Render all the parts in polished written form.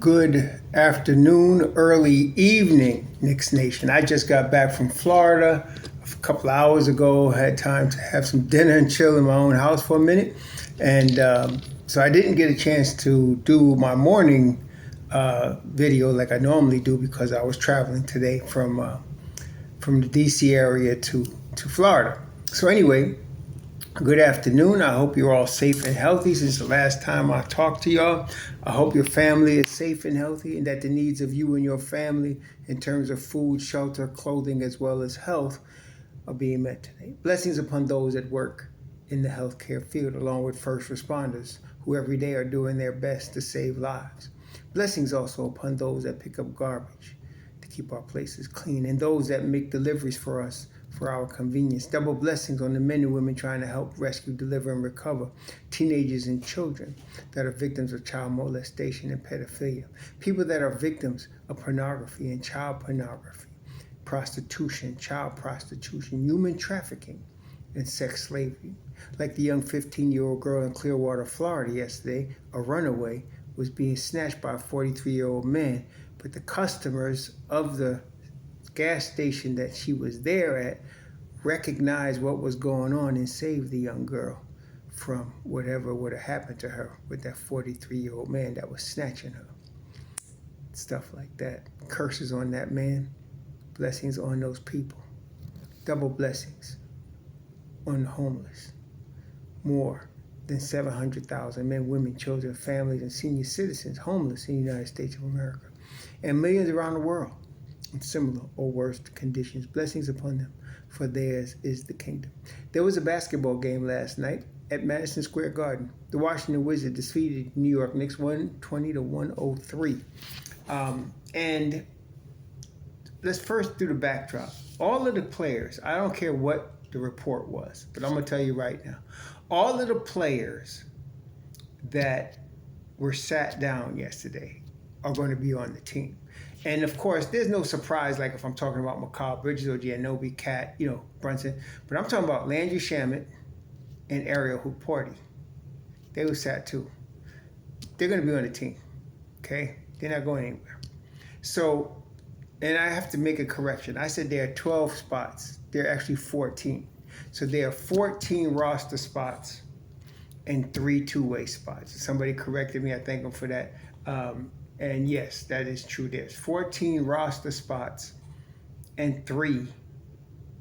Good afternoon, early evening, Knicks Nation. I just got back from Florida a couple of hours ago. Had time to have some dinner and chill in my own house for a minute. And so I didn't get a chance to do my morning video like I normally do because I was traveling today from the DC area to Florida. So anyway, good afternoon. I hope you're all safe and healthy since the last time I talked to y'all. I hope your family is safe and healthy and that the needs of you and your family in terms of food, shelter, clothing, as well as health are being met today. Blessings upon those that work in the healthcare field along with first responders who every day are doing their best to save lives. Blessings also upon those that pick up garbage to keep our places clean and those that make deliveries for us for our convenience. Double blessings on the men and women trying to help rescue, deliver, and recover teenagers and children that are victims of child molestation and pedophilia. People that are victims of pornography and child pornography, prostitution, child prostitution, human trafficking, and sex slavery. Like the young 15-year-old girl in Clearwater, Florida yesterday, a runaway, was being snatched by a 43-year-old man, but the customers of the gas station that she was there at recognized what was going on and saved the young girl from whatever would have happened to her with that 43-year-old man that was snatching her. Stuff like that. Curses on that man, blessings on those people. Double blessings on the homeless. More than 700,000 men, women, children, families, and senior citizens homeless in the United States of America, and millions around the world in similar or worse conditions. Blessings upon them, for theirs is the kingdom. There was a basketball game last night at Madison Square Garden. The Washington Wizards defeated New York Knicks 120-103. And let's first do the backdrop. All of the players, I don't care what the report was, but I'm going to tell you right now, all of the players that were sat down yesterday are going to be on the team. And of course, there's no surprise, like if I'm talking about Mikal Bridges or Giannobi, Cat, Brunson. But I'm talking about Landry Shamet and Ariel Hukporti. They were sat too. They're going to be on the team, okay? They're not going anywhere. So, and I have to make a correction. I said there are 12 spots. There are actually 14. So there are 14 roster spots and 3 two-way spots. Somebody corrected me. I thank them for that. And yes, that is true. There's 14 roster spots and 3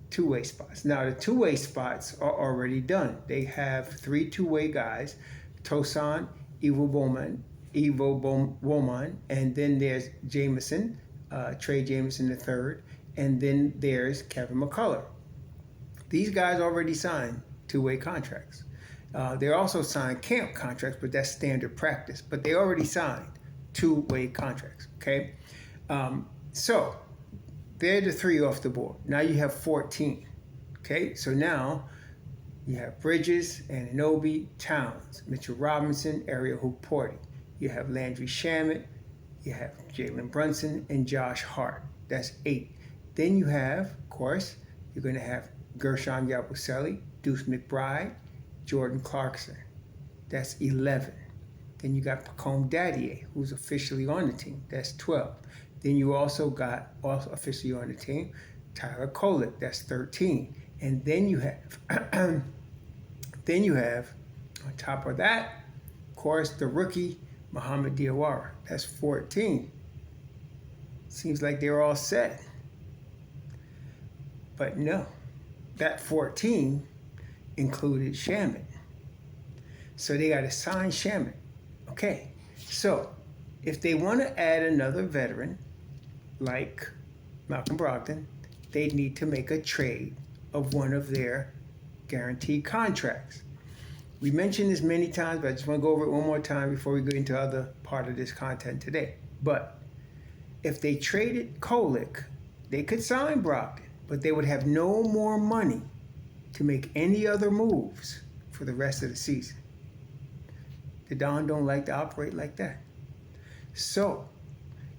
two-way spots. Now, the two-way spots are already done. They have 3 two-way guys, Tosan, Ivo Bowman, and then there's Jameson, Trey Jameson III, and then there's Kevin McCullough. These guys already signed two-way contracts. They also signed camp contracts, but that's standard practice. But they already signed two-way contracts, okay? So they're the 3 off the board. Now you have 14, okay? So now you have Bridges, Anunoby, Towns, Mitchell Robinson, Ariel Hukporti. You have Landry Shamet, you have Jalen Brunson, and Josh Hart. That's 8. Then you have, of course, you're going to have Gershon Yabusele, Deuce McBride, Jordan Clarkson. That's 11. Then you got Pacome Dadiet, who's officially on the team. That's 12. Then you also got, officially on the team, Tyler Kolek. That's 13. And then you have, on top of that, of course, the rookie, Muhammad Diawara. That's 14. Seems like they're all set. But no, that 14 included Shamet. So they got to sign Shamet. Okay, so if they want to add another veteran like Malcolm Brogdon, they need to make a trade of one of their guaranteed contracts. We mentioned this many times, but I just want to go over it one more time before we go into other part of this content today. But if they traded Kolek, they could sign Brogdon, but they would have no more money to make any other moves for the rest of the season. The Don don't like to operate like that. So,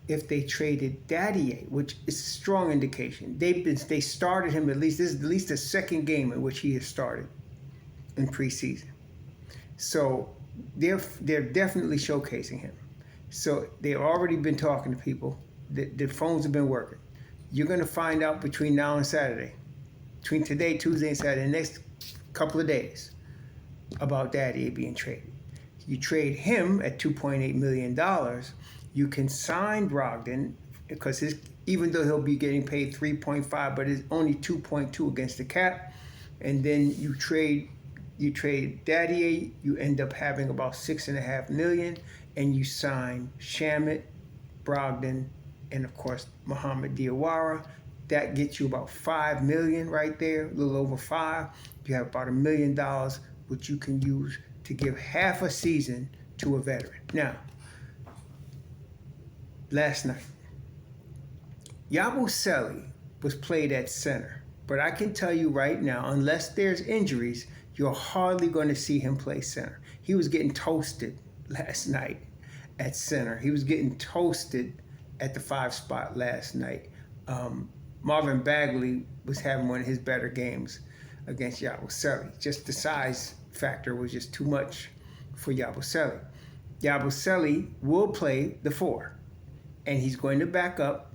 if they traded Dadiet, which is a strong indication, they started him this is at least the second game in which he has started in preseason. So they're definitely showcasing him. So they've already been talking to people. The phones have been working. You're going to find out between now and Saturday, between today, Tuesday, and Saturday, the next couple of days, about Dadiet being traded. You trade him at $2.8 million. You can sign Brogdon because even though he'll be getting paid 3.5, but it's only 2.2 against the cap. And then you trade Dadiet, you end up having about $6.5 million, and you sign Shamet, Brogdon, and of course Mohamed Diawara. That gets you about $5 million right there, a little over $5. You have about $1 million, which you can use to give half a season to a veteran. Now, last night, Yabusele was played at center. But I can tell you right now, unless there's injuries, you're hardly going to see him play center. He was getting toasted last night at center. He was getting toasted at the 5 spot last night. Marvin Bagley was having one of his better games against Yabusele. Just the size factor was just too much for Yabusele. Yabusele will play the 4, and he's going to back up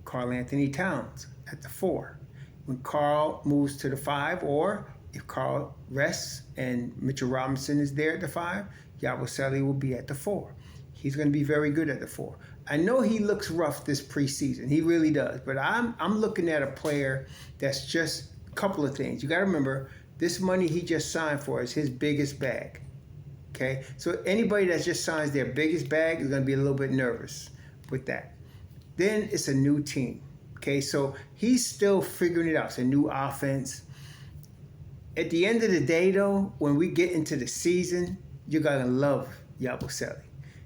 Karl Anthony Towns at the 4. When Karl moves to the 5, or if Karl rests and Mitchell Robinson is there at the 5, Yabusele will be at the 4. He's going to be very good at the 4. I know he looks rough this preseason. He really does. But I'm looking at a player that's just a couple of things. You got to remember, this money he just signed for is his biggest bag. Okay? So anybody that just signs their biggest bag is going to be a little bit nervous with that. Then it's a new team. Okay, so he's still figuring it out. It's a new offense. At the end of the day, though, when we get into the season, you're going to love Yabusele.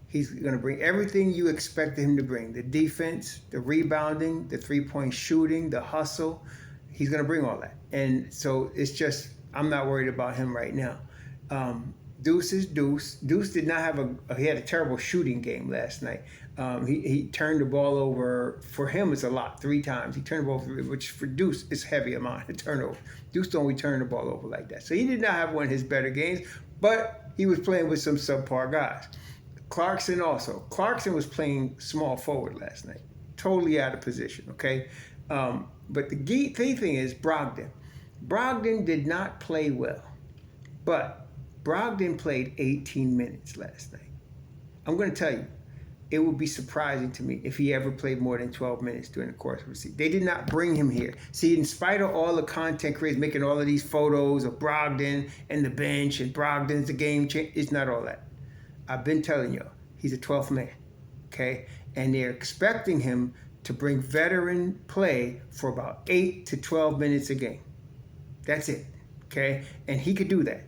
He's going to bring everything you expected him to bring. The defense, the rebounding, the three-point shooting, the hustle. He's going to bring all that. And so it's just, I'm not worried about him right now. Deuce is Deuce. Deuce did not have he had a terrible shooting game last night. He turned the ball over. For him, it's a lot, 3 times. He turned the ball over, which for Deuce is heavy amount of turnover. Deuce don't return the ball over like that. So he did not have one of his better games, but he was playing with some subpar guys. Clarkson also. Clarkson was playing small forward last night. Totally out of position, okay? But the key thing is Brogdon. Brogdon did not play well, but Brogdon played 18 minutes last night. I'm going to tell you, it would be surprising to me if he ever played more than 12 minutes during the course of the season. They did not bring him here. See, in spite of all the content creators making all of these photos of Brogdon and the bench and Brogdon's the game changer, it's not all that. I've been telling you, he's a 12th man, okay? And they're expecting him to bring veteran play for about 8 to 12 minutes a game. That's it, okay? And he could do that.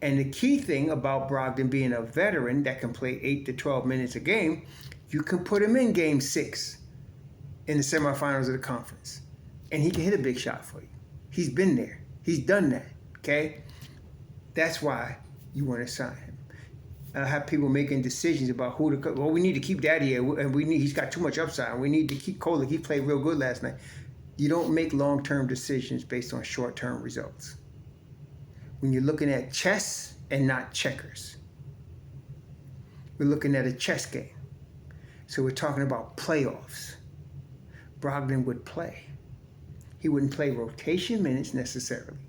And the key thing about Brogdon being a veteran that can play 8 to 12 minutes a game, you can put him in game 6 in the semifinals of the conference. And he can hit a big shot for you. He's been there. He's done that, okay? That's why you want to sign him. I have people making decisions about who to cut. Well, we need to keep Dadiet, and he's got too much upside. We need to keep Kolek. He played real good last night. You don't make long-term decisions based on short-term results. When you're looking at chess and not checkers. We're looking at a chess game. So we're talking about playoffs. Brogdon would play. He wouldn't play rotation minutes necessarily,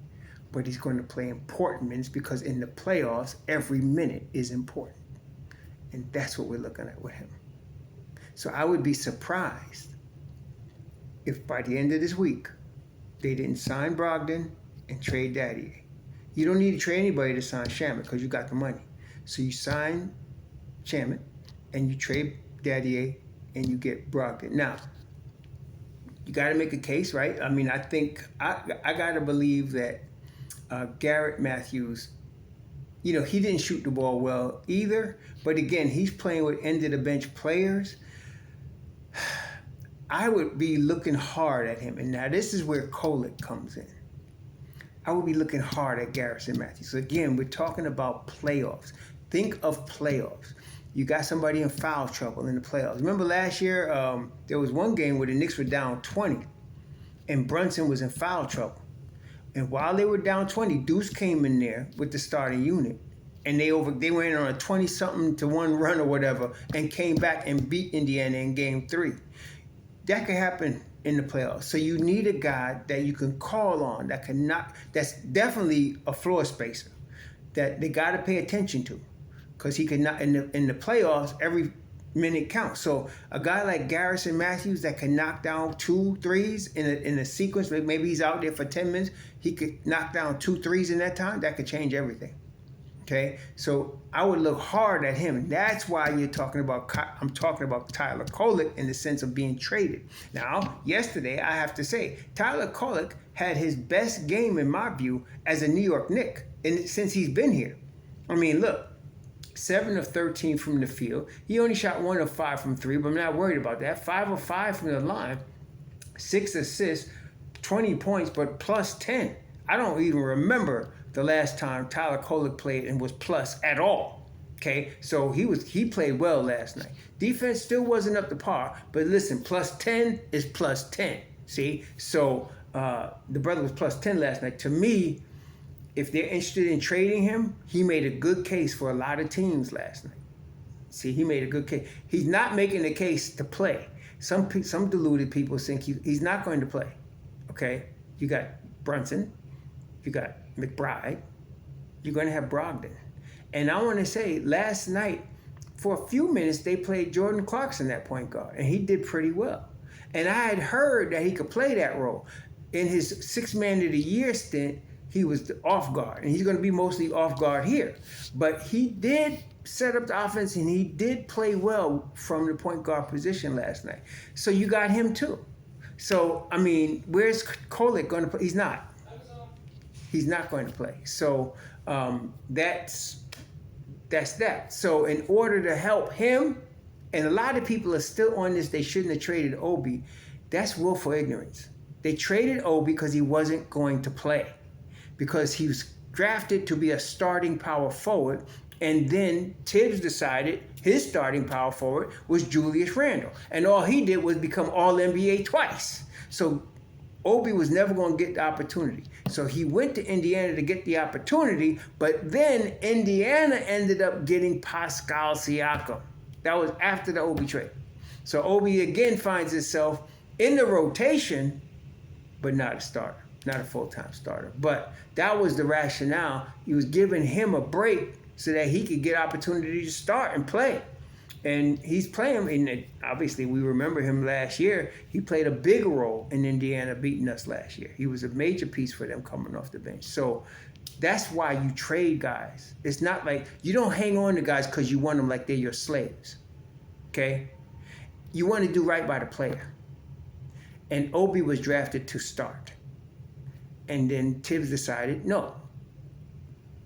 but he's going to play important minutes because in the playoffs, every minute is important. And that's what we're looking at with him. So I would be surprised if by the end of this week, they didn't sign Brogdon and trade Dadiet. You don't need to trade anybody to sign Shamet because you got the money. So you sign Shamet and you trade Dadiet and you get Brogdon. Now, you got to make a case, right? I mean, I think I got to believe that Garrett Mathews, he didn't shoot the ball well either. But again, he's playing with end-of-the-bench players. I would be looking hard at him. And now this is where Kolek comes in. I would be looking hard at Garrett Mathews. So again, we're talking about playoffs. Think of playoffs. You got somebody in foul trouble in the playoffs. Remember last year, there was one game where the Knicks were down 20, and Brunson was in foul trouble. And while they were down 20, Deuce came in there with the starting unit, and they went on a 20-something to 1 run or whatever, and came back and beat Indiana in Game 3. That could happen in the playoffs. So you need a guy that you can call on that can knock. That's definitely a floor spacer that they got to pay attention to, because he can not in the playoffs. Every minute counts. So a guy like Garrett Mathews that can knock down 2 threes in a sequence, maybe he's out there for 10 minutes, he could knock down 2 threes in that time. That could change everything. Okay, so I would look hard at him. That's why I'm talking about Tyler Kolek in the sense of being traded. Now, yesterday, I have to say, Tyler Kolek had his best game, in my view, as a New York Knick since he's been here. I mean, look, 7 of 13 from the field. He only shot 1 of 5 from 3, but I'm not worried about that. 5 of 5 from the line, 6 assists, 20 points, but plus 10. I don't even remember the last time Tyler Kolek played and was plus at all. Okay, so he played well last night. Defense still wasn't up to par, but listen, plus 10 is plus 10. See, so the brother was plus 10 last night. To me, if they're interested in trading him, he made a good case for a lot of teams last night. See, he made a good case. He's not making a case to play. Some deluded people think he's not going to play. Okay, you got Brunson, you got McBride, you're going to have Brogdon. And I want to say, last night, for a few minutes, they played Jordan Clarkson at point guard, and he did pretty well. And I had heard that he could play that role. In his 6th Man of the Year stint, he was off guard, and he's going to be mostly off guard here. But he did set up the offense, and he did play well from the point guard position last night. So you got him too. So, I mean, where's Kolek going to play? He's not. He's not going to play. So that's that. So in order to help him, and a lot of people are still on this, they shouldn't have traded Obi. That's willful ignorance. They traded Obi because he wasn't going to play, because he was drafted to be a starting power forward, and then Tibbs decided his starting power forward was Julius Randle, and all he did was become All-NBA twice. So Obi was never going to get the opportunity. So he went to Indiana to get the opportunity, but then Indiana ended up getting Pascal Siakam. That was after the Obi trade. So Obi again finds himself in the rotation, but not a starter, not a full-time starter. But that was the rationale. He was giving him a break so that he could get opportunity to start and play. And he's playing, and obviously we remember him last year. He played a big role in Indiana beating us last year. He was a major piece for them coming off the bench. So that's why you trade guys. It's not like you don't hang on to guys because you want them like they're your slaves. Okay? You want to do right by the player. And Obi was drafted to start. And then Tibbs decided, no,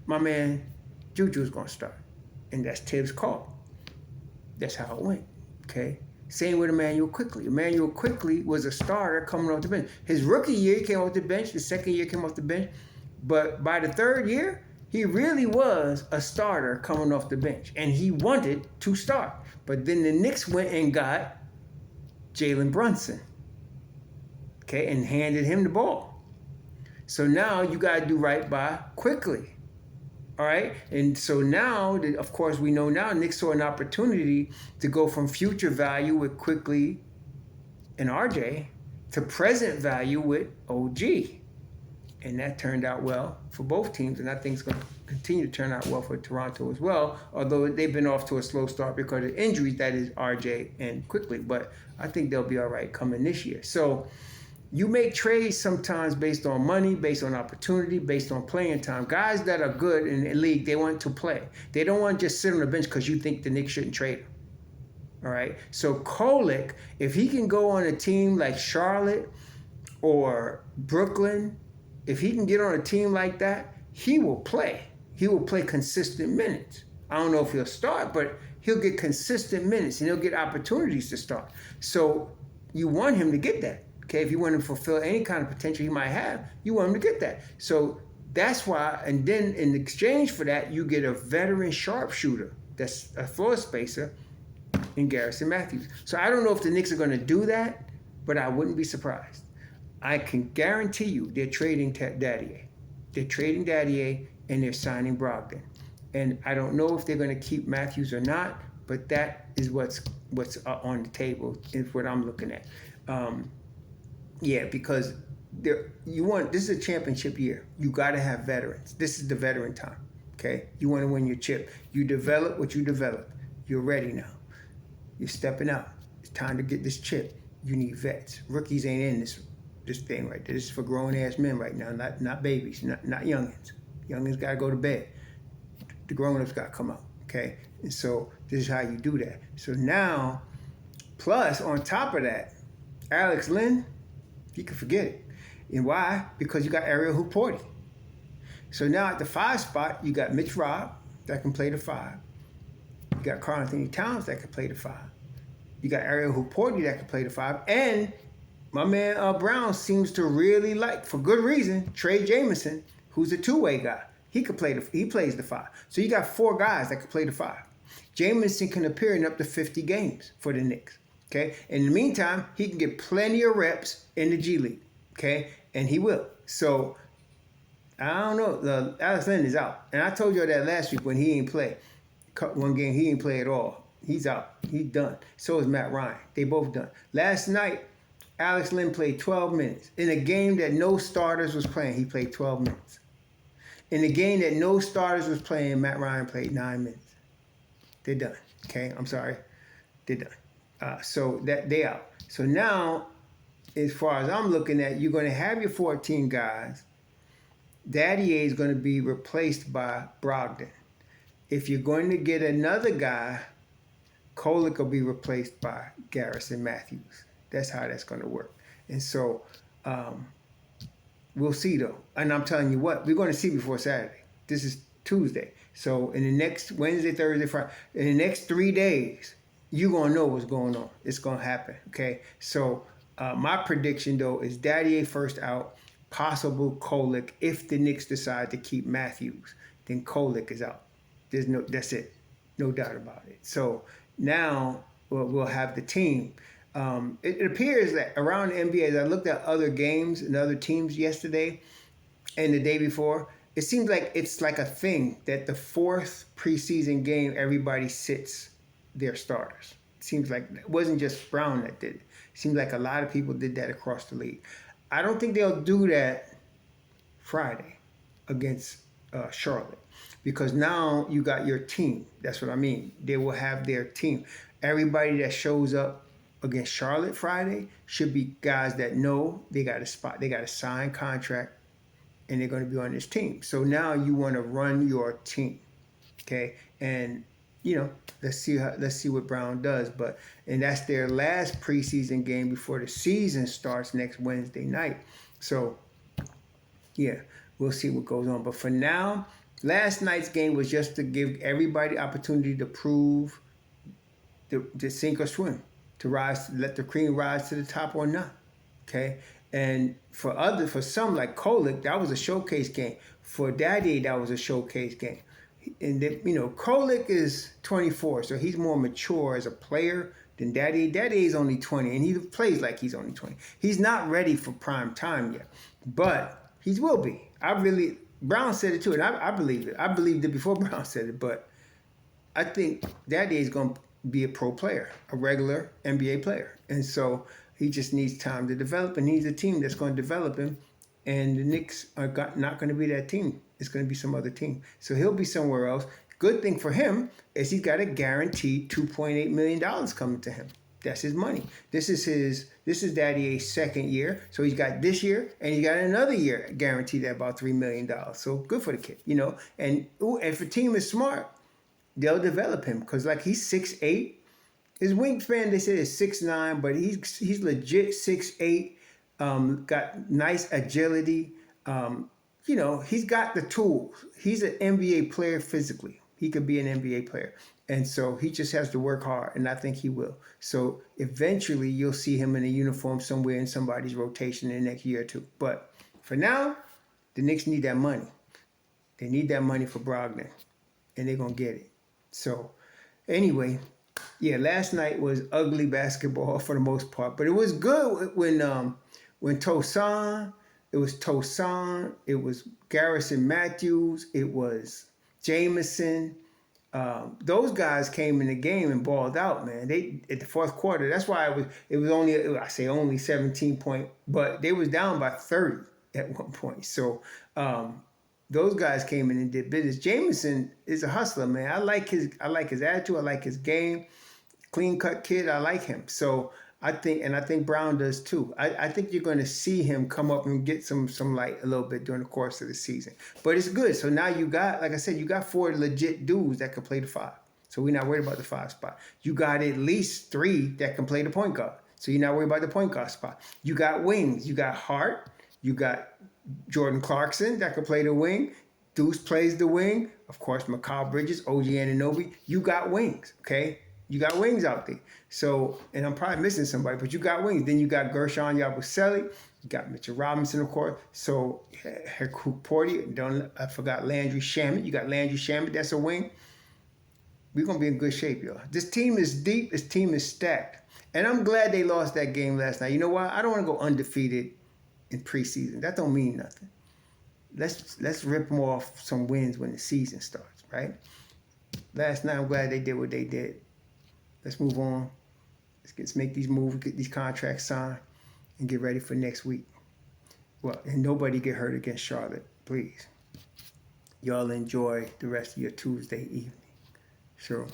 my man Juju's going to start. And that's Tibbs' call. That's how it went, okay? Same with Emmanuel Quickley. Emmanuel Quickley was a starter coming off the bench. His rookie year, he came off the bench. The second year, came off the bench. But by the 3rd year, he really was a starter coming off the bench. And he wanted to start. But then the Knicks went and got Jalen Brunson, okay, and handed him the ball. So now you got to do right by Quickley. All right, and so now, of course, we know now Knicks saw an opportunity to go from future value with Quickley and RJ to present value with OG. And that turned out well for both teams, and I think it's going to continue to turn out well for Toronto as well, although they've been off to a slow start because of injuries, that is RJ and Quickley. But I think they'll be all right coming this year. So you make trades sometimes based on money, based on opportunity, based on playing time. Guys that are good in the league, they want to play. They don't want to just sit on the bench because you think the Knicks shouldn't trade him. All right? So Kolek, if he can go on a team like Charlotte or Brooklyn, if he can get on a team like that, he will play. He will play consistent minutes. I don't know if he'll start, but he'll get consistent minutes and he'll get opportunities to start. So you want him to get that. Okay, if you want to fulfill any kind of potential he might have, you want him to get that. So that's why, and then in exchange for that, you get a veteran sharpshooter that's a floor spacer in Garrett Mathews. So I don't know if the Knicks are going to do that, but I wouldn't be surprised. I can guarantee you they're trading Dadiet. They're trading Dadiet and they're signing Brogdon. And I don't know if they're going to keep Mathews or not, but that is what's on the table, is what I'm looking at. Yeah, because this is a championship year. You got to have veterans. This is the veteran time. Okay, you want to win your chip. You develop what you develop. You're ready now. You're stepping out. It's time to get this chip. You need vets. Rookies ain't in this thing right there. This is for grown ass men right now, not babies, not youngins. Youngins got to go to bed. The grown ups got to come out. Okay, and so this is how you do that. So now, plus on top of that, Alex Len, you can forget it. And why? Because you got Ariel Hooporti. So now at the 5 spot, you got Mitch Robb that can play the 5. You got Karl Anthony Towns that can play the 5. You got Ariel Hooporti that can play the 5. And my man Brown seems to really like, for good reason, Trey Jamison, who's a two-way guy. He plays the 5. So you got 4 guys that can play the 5. Jamison can appear in up to 50 games for the Knicks. Okay. In the meantime, he can get plenty of reps in the G League. Okay, and he will. So I don't know. Alex Len is out, and I told you that last week when he ain't play. One game he ain't play at all. He's out. He's done. So is Matt Ryan. They both done. Last night, Alex Len played 12 minutes in a game that no starters was playing. He played 12 minutes. In a game that no starters was playing, Matt Ryan played 9 minutes. They're done. Okay, I'm sorry. They're done. So that they out. So now, as far as I'm looking at, you're going to have your 14 guys. Dadiet is going to be replaced by Brogdon. If you're going to get another guy, Kolek will be replaced by Garrett Mathews. That's how that's going to work. And so we'll see, though. And I'm telling you what, we're going to see before Saturday. This is Tuesday. So in the next Wednesday, Thursday, Friday, in the next 3 days, you're going to know what's going on. It's going to happen, okay? So my prediction, though, is Dadiet first out, possible Kolek. If the Knicks decide to keep Mathews, then Kolek is out. That's it. No doubt about it. So now we'll have the team. It appears that around the NBA, as I looked at other games and other teams yesterday and the day before, it seems like it's like a thing that the 4th preseason game, everybody sits their starters. It seems like it wasn't just Brown that did it. It seems like a lot of people did that across the league. I don't think they'll do that Friday against Charlotte, because now you got your team. That's what I mean. They will have their team. Everybody that shows up against Charlotte Friday should be guys that know they got a spot, they got a signed contract, and they're going to be on this team. So now you want to run your team, okay? And let's see what Brown does. And that's their last preseason game before the season starts next Wednesday night. So yeah, we'll see what goes on. But for now, last night's game was just to give everybody the opportunity to prove to sink or swim, to let the cream rise to the top or not. Okay. And for some like Kolek, that was a showcase game. For Dadiet, that was a showcase game. And Kolek is 24, so he's more mature as a player than Dadiet. Dadiet is only 20, and he plays like he's only 20. He's not ready for prime time yet, but he will be. Brown said it too, and I believe it. I believed it before Brown said it, but I think Dadiet is going to be a pro player, a regular NBA player, and so he just needs time to develop, and needs a team that's going to develop him. And the Knicks are not going to be that team. It's going to be some other team. So he'll be somewhere else. Good thing for him is he's got a guaranteed $2.8 million coming to him. That's his money. This is Dadiet's 2nd year. So he's got this year and he got another year guaranteed at about $3 million. So good for the kid, And if a team is smart, they'll develop him, because like he's 6'8". His wingspan, they say, is 6'9", but he's legit 6'8". Got nice agility. He's got the tools. He's an NBA player physically. He could be an NBA player. And so he just has to work hard, and I think he will. So eventually you'll see him in a uniform somewhere in somebody's rotation in the next year or two. But for now, the Knicks need that money. They need that money for Brogdon, and they're going to get it. So anyway, yeah, last night was ugly basketball for the most part, but it was good when Toussaint, it was Garrett Mathews, it was Jameson. Those guys came in the game and balled out, man. They at the fourth quarter. That's why it was only, I say only 17 point, but they was down by 30 at one point. So those guys came in and did business. Jameson is a hustler, man. I like his attitude. I like his game. Clean cut kid. I like him. So I think Brown does too. I think you're going to see him come up and get some light a little bit during the course of the season. But it's good. So now you got, like I said, you got 4 legit dudes that can play the 5. So we're not worried about the 5 spot. You got at least 3 that can play the point guard. So you're not worried about the point guard spot. You got wings. You got Hart. You got Jordan Clarkson that can play the wing. Deuce plays the wing. Of course, Mikal Bridges, OG Anunoby. You got wings, okay? You got wings out there. So, and I'm probably missing somebody, but you got wings. Then you got Gershon Yabusele. You got Mitchell Robinson, of course. So, Hercule Porter. I forgot Landry Shamet. You got Landry Shamet. That's a wing. We're going to be in good shape, y'all. This team is deep. This team is stacked. And I'm glad they lost that game last night. You know why? I don't want to go undefeated in preseason. That don't mean nothing. Let's rip them off some wins when the season starts, right? Last night, I'm glad they did what they did. Let's move on. Let's make these moves, get these contracts signed, and get ready for next week. Well, and nobody get hurt against Charlotte, please. Y'all enjoy the rest of your Tuesday evening. Sure.